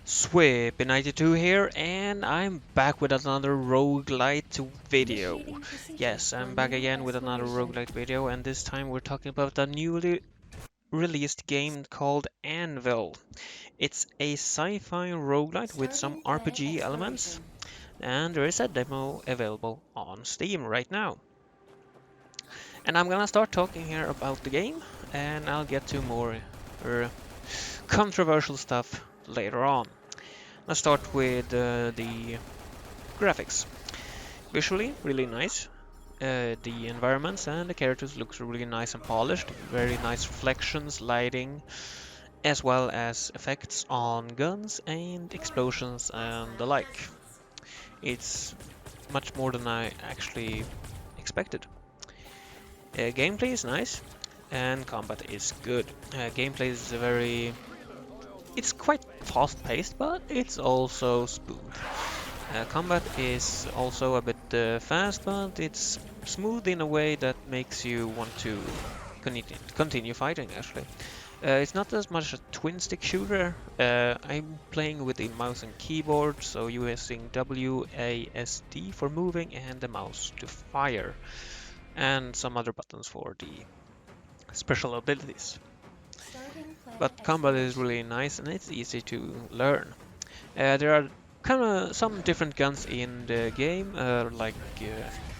Swip92 here, and I'm back with another roguelite video. Yes, I'm back again with another roguelite video, and this time we're talking about a newly released game called ANVIL. It's a sci-fi roguelite with some RPG elements, and there is a demo available on Steam right now. And I'm gonna start talking here about the game, and I'll get to more controversial stuff later on. Let's start with the graphics. Visually, really nice. The environments and the characters looks really nice and polished. Very nice reflections, lighting, as well as effects on guns and explosions and the like. It's much more than I actually expected. Gameplay is nice and combat is good. Gameplay is it's quite fast-paced, but it's also smooth. Combat is also a bit fast, but it's smooth in a way that makes you want to continue fighting, actually. It's not as much a twin-stick shooter. I'm playing with a mouse and keyboard, so using WASD for moving and the mouse to fire, and some other buttons for the special abilities. But combat is really nice and it's easy to learn. There are kind of some different guns in the game, I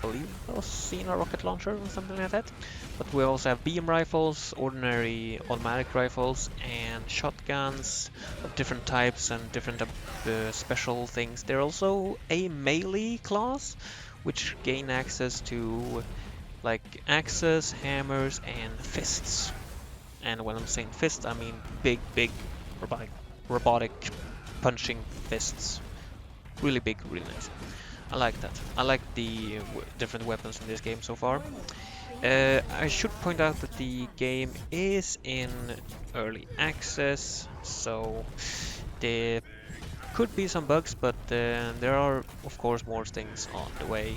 believe I've seen a rocket launcher or something like that. But we also have beam rifles, ordinary automatic rifles, and shotguns of different types and different special things. There's also a melee class, which gain access to like axes, hammers, and fists. And when I'm saying fists, I mean big robotic punching fists. Really big, really nice. I like that. I like the different weapons in this game so far. I should point out that the game is in early access, so there could be some bugs, but there are of course more things on the way.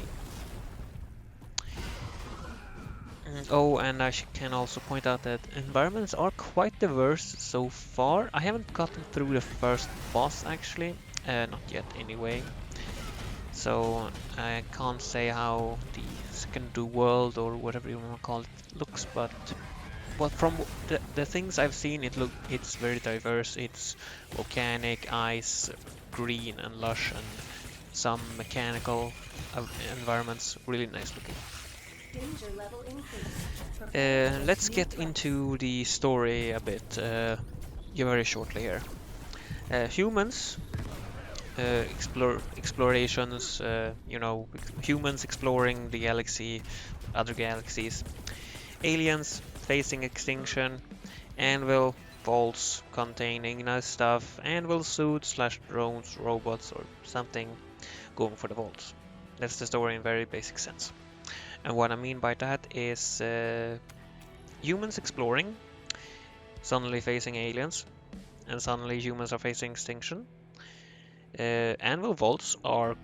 Oh, and I can also point out that environments are quite diverse so far. I haven't gotten through the first boss actually, not yet anyway. So I can't say how the second world or whatever you want to call it looks, but from the things I've seen, it's very diverse. It's volcanic, ice, green, and lush, and some mechanical environments. Really nice looking. Let's get into the story a bit very shortly here. Humans explorations, humans exploring the galaxy, other galaxies, aliens facing extinction, anvil vaults containing nice stuff, anvil suits slash drones, robots, or something going for the vaults. That's the story in very basic sense. And what I mean by that is humans exploring, suddenly facing aliens, and suddenly humans are facing extinction. Anvil vaults are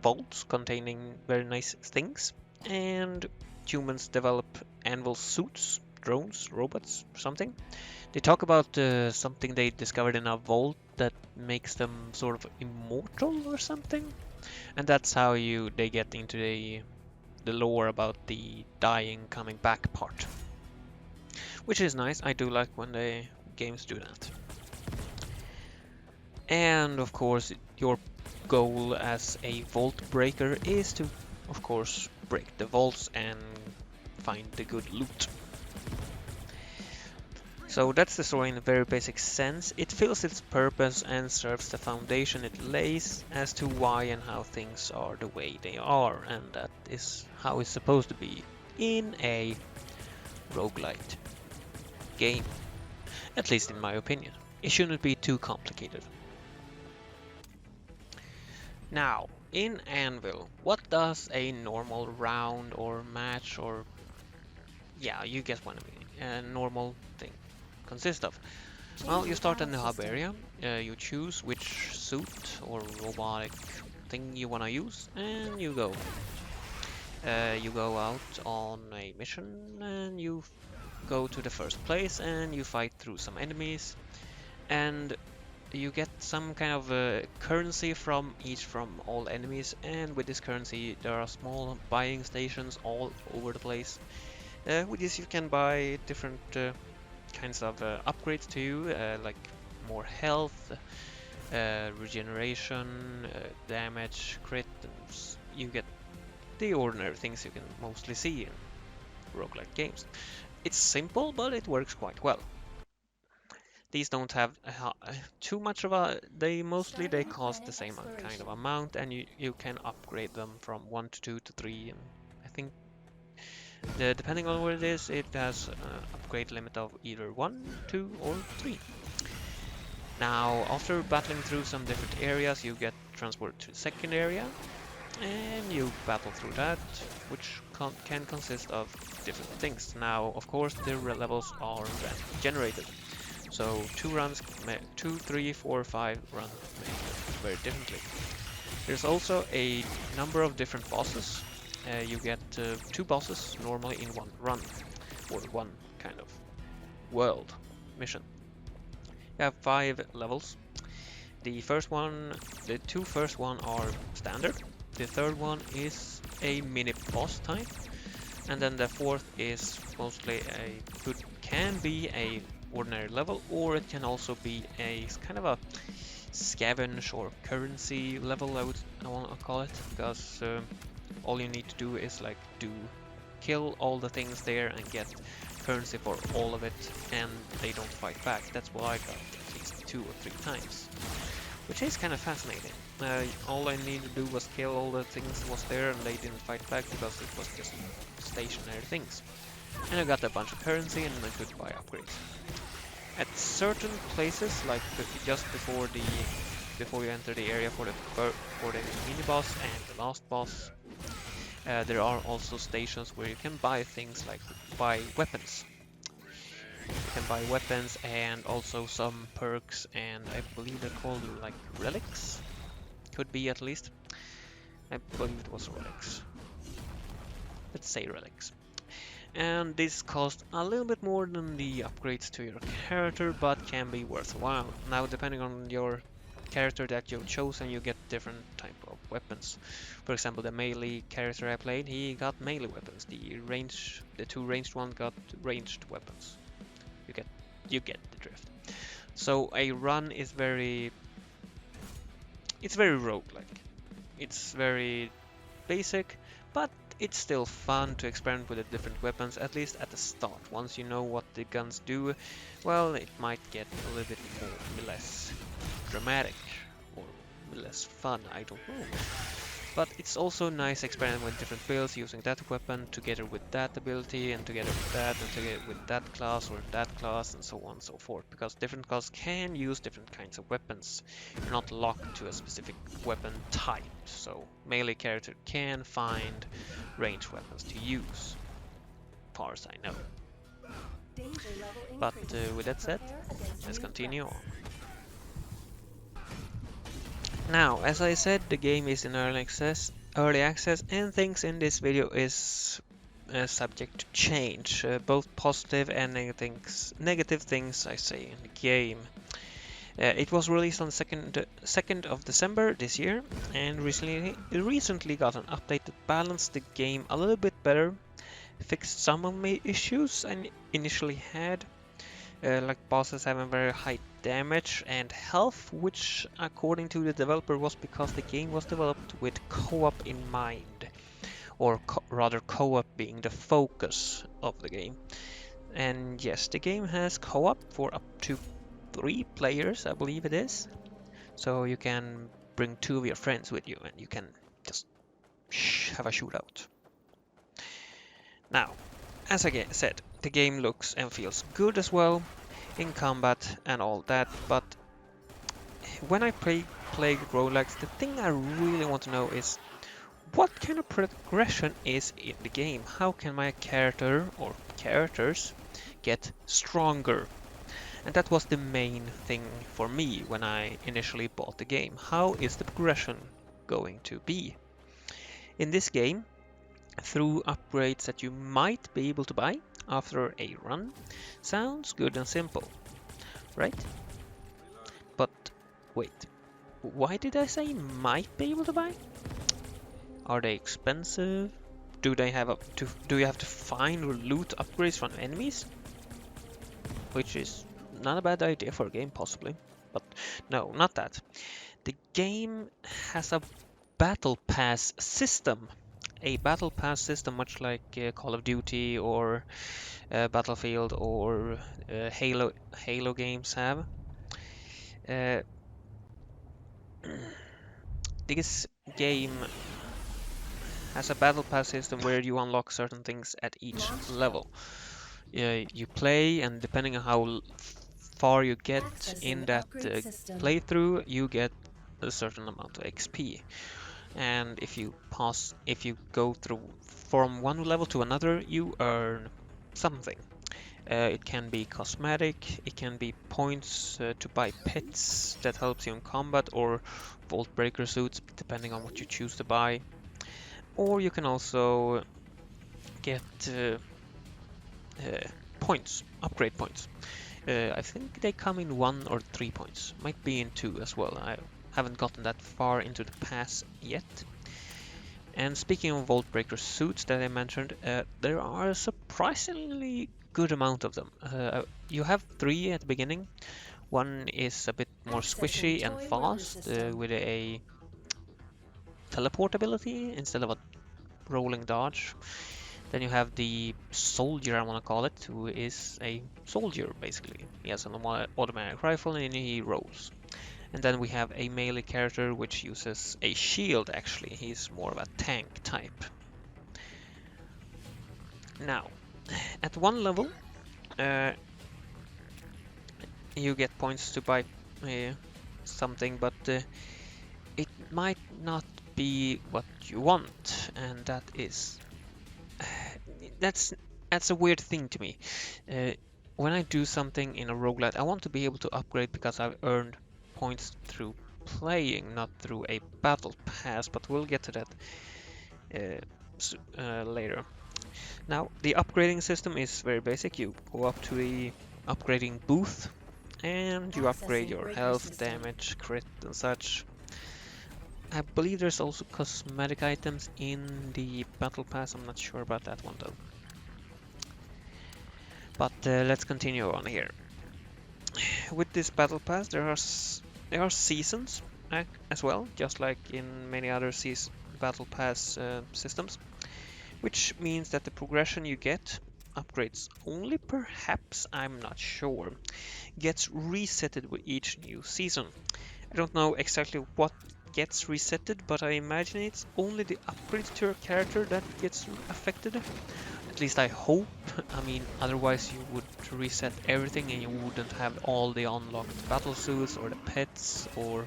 vaults containing very nice things, and humans develop anvil suits, drones, robots, something. They talk about something they discovered in a vault that makes them sort of immortal or something, and that's how they get into the lore about the dying coming back part, which is nice. I do like when the games do that. And of course, your goal as a vault breaker is to, of course, break the vaults and find the good loot. So that's the story in a very basic sense. It fills its purpose and serves the foundation it lays as to why and how things are the way they are, and that is how it's supposed to be in a roguelite game. At least in my opinion. It shouldn't be too complicated. Now, in Anvil, what does a normal round or match or... yeah, you get what I mean. A normal thing consist of? Well, you start in the hub area, you choose which suit or robotic thing you want to use, and you go. You go out on a mission, and you go to the first place, and you fight through some enemies, and you get some kind of currency from all enemies, and with this currency there are small buying stations all over the place. With this you can buy different kinds of upgrades to you, like more health, regeneration, damage, crit, and you get the ordinary things you can mostly see in roguelike games. It's simple, but it works quite well. These don't have too much of a... they cost the same kind of amount, and you can upgrade them from 1 to 2 to 3, and I think depending on what it is, it has an upgrade limit of either 1, 2 or 3. Now, after battling through some different areas, you get transported to the second area, and you battle through that, which can consist of different things. Now, of course, the levels are generated. So 2, 3, 4, 5 run very differently. There's also a number of different bosses. You get 2 bosses normally in one run, or one kind of world mission. You have 5 levels. The 2 first one are standard. The third one is a mini boss type, and then the fourth is mostly can be a ordinary level, or it can also be a kind of a scavenge or currency level, I want to call it, because all you need to do is like kill all the things there and get currency for all of it, and they don't fight back. That's what I got at least 2 or 3 times, which is kind of fascinating. All I needed to do was kill all the things that was there, and they didn't fight back because it was just stationary things. And I got a bunch of currency, and I could buy upgrades. At certain places, like just before you enter the area for the mini boss and the last boss, there are also stations where you can buy things like buy weapons. You can buy weapons and also some perks, and I believe they're called like relics. Could be, at least. I believe it was relics. Let's say relics. And this costs a little bit more than the upgrades to your character, but can be worthwhile. Now, depending on your character that you've chosen, you get different type of weapons. For example, the melee character I played, he got melee weapons. The 2 ranged ones got ranged weapons. You get the drift. So a run is it's very roguelike. It's very basic, but it's still fun to experiment with the different weapons, at least at the start. Once you know what the guns do, well, it might get a little bit less dramatic or less fun, I don't know. But it's also nice experimenting with different builds, using that weapon together with that ability, and together with that, and together with that class or that class, and so on and so forth. Because different classes can use different kinds of weapons. You're not locked to a specific weapon type, so melee character can find ranged weapons to use, as far as I know. But with that said, let's continue on. Now, as I said, the game is in early access, and things in this video is subject to change, both positive and negative things I say in the game. It was released on the 2nd of December this year, and recently got an update that balanced the game a little bit better, fixed some of my issues I initially had, like bosses having very high damage and health, which according to the developer was because the game was developed with co-op in mind, or rather co-op being the focus of the game. And yes, the game has co-op for up to 3 players, I believe it is. So you can bring 2 of your friends with you and you can just have a shootout. Now, as I said, the game looks and feels good as well in combat and all that, but when I play roguelikes, the thing I really want to know is what kind of progression is in the game. How can my character or characters get stronger? And that was the main thing for me when I initially bought the game. How is the progression going to be? In this game, through upgrades that you might be able to buy after a run, sounds good and simple, right? But Wait, why did I say might be able to buy? Are they expensive? Do they have do you have to find or loot upgrades from enemies? Which is not a bad idea for a game, possibly. But no, not that. The game has a battle pass system. A battle pass system, much like Call of Duty or Battlefield or Halo games have. Uh, this game has a battle pass system where you unlock certain things at each level. You play, and depending on how far you get in that playthrough, you get a certain amount of XP. And if you go through from one level to another, you earn something. It can be cosmetic, it can be points to buy pets that helps you in combat, or Vault Breaker suits, depending on what you choose to buy. Or you can also get points, upgrade points. I think they come in 1 or 3 points, might be in 2 as well. I haven't gotten that far into the pass yet. And speaking of Vault Breaker suits that I mentioned, there are a surprisingly good amount of them. You have 3 at the beginning. One is a bit more squishy and fast, with a teleport ability instead of a rolling dodge. Then you have the soldier, I want to call it, who is a soldier basically. He has an automatic rifle and he rolls. And then we have a melee character which uses a shield actually. He's more of a tank type. Now, at one level, you get points to buy something, but it might not be what you want, and that is that's a weird thing to me. When I do something in a roguelite, I want to be able to upgrade because I've earned points through playing, not through a battle pass, but we'll get to that later. Now, the upgrading system is very basic. You go up to the upgrading booth and you upgrade your health, damage, crit and such. I believe there's also cosmetic items in the battle pass. I'm not sure about that one though. But let's continue on here. With this battle pass, there are seasons as well, just like in many other battle pass systems, which means that the progression you get, upgrades only perhaps, I'm not sure, gets resetted with each new season. I don't know exactly what gets resetted, but I imagine it's only the upgrades to your character that gets affected. At least I hope. I mean, otherwise you would reset everything and you wouldn't have all the unlocked battle suits or the pets or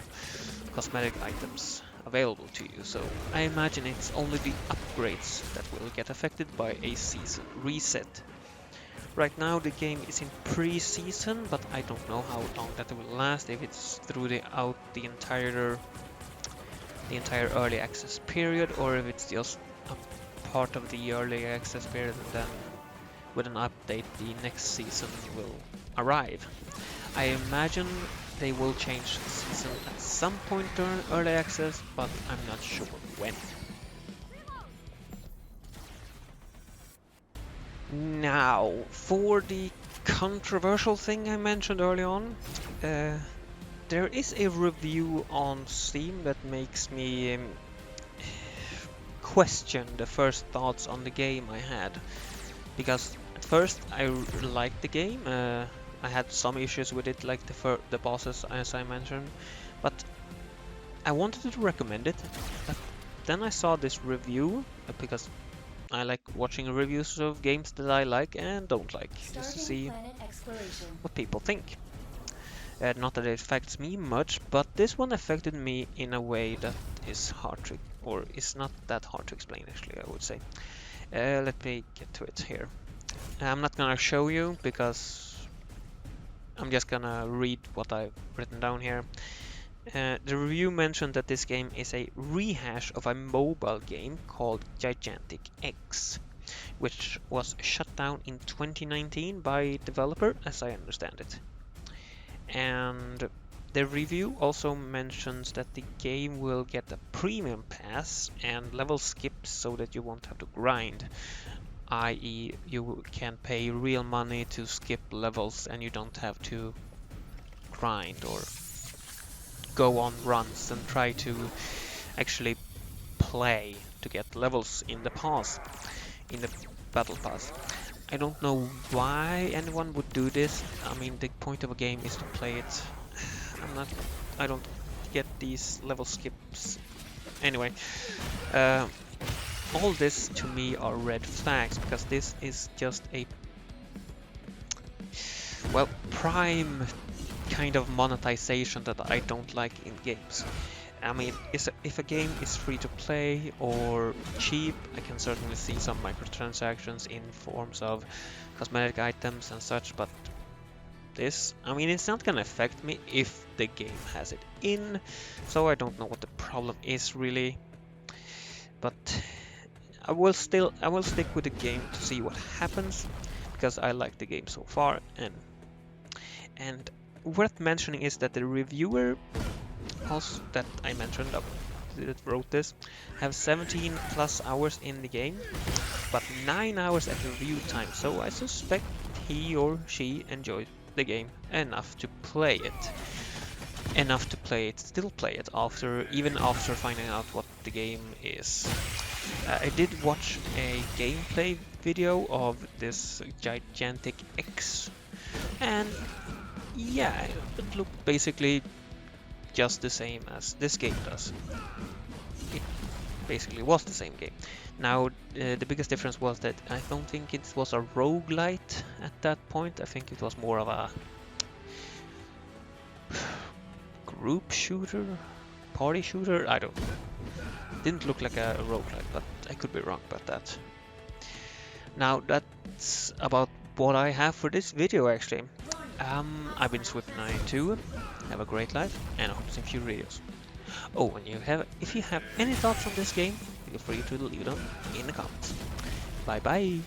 cosmetic items available to you. So I imagine it's only the upgrades that will get affected by a season reset. Right now the game is in pre-season, but I don't know how long that will last, if it's throughout the entire early access period, or if it's just a part of the early access period and then with an update the next season will arrive. I imagine they will change the season at some point during early access, but I'm not sure when. Now, for the controversial thing I mentioned early on, there is a review on Steam that makes me question the first thoughts on the game I had. Because at first I liked the game, I had some issues with it, like the bosses as I mentioned, but I wanted to recommend it. But then I saw this review, because I like watching reviews of games that I like and don't like, just to see what people think. Not that it affects me much, but this one affected me in a way that is hard to, or is not that hard to explain actually, I would say. Let me get to it here. I'm not gonna show you because I'm just gonna read what I've written down here. The review mentioned that this game is a rehash of a mobile game called Gigantic X, which was shut down in 2019 by developer, as I understand it. And The review also mentions that the game will get a premium pass and level skips so that you won't have to grind, i.e. you can pay real money to skip levels and you don't have to grind or go on runs and try to actually play to get levels in the pass, in the battle pass. I don't know why anyone would do this. I mean, the point of a game is to play it. I don't get these level skips. Anyway, all this to me are red flags because this is just a, well, prime kind of monetization that I don't like in games. I mean, if a game is free to play or cheap, I can certainly see some microtransactions in forms of cosmetic items and such, but this, I mean, it's not gonna affect me if the game has it in, so I don't know what the problem is really. But I will stick with the game to see what happens, because I like the game so far. And worth mentioning is that the reviewer also that I mentioned that wrote this have 17 plus hours in the game, but 9 hours at review time, so I suspect he or she enjoyed the game enough to play it. Still play it even after finding out what the game is. I did watch a gameplay video of this gigantic X, and yeah, it looked basically just the same as this game does. It basically was the same game. Now, the biggest difference was that I don't think it was a roguelite at that point. I think it was more of a group shooter, party shooter, I don't know. Didn't look like a roguelite, but I could be wrong about that. Now, that's about what I have for this video actually. I've been Swift92. Have a great life, and I hope to see future videos. Oh, and if you have any thoughts on this game, feel free to leave them in the comments. Bye bye!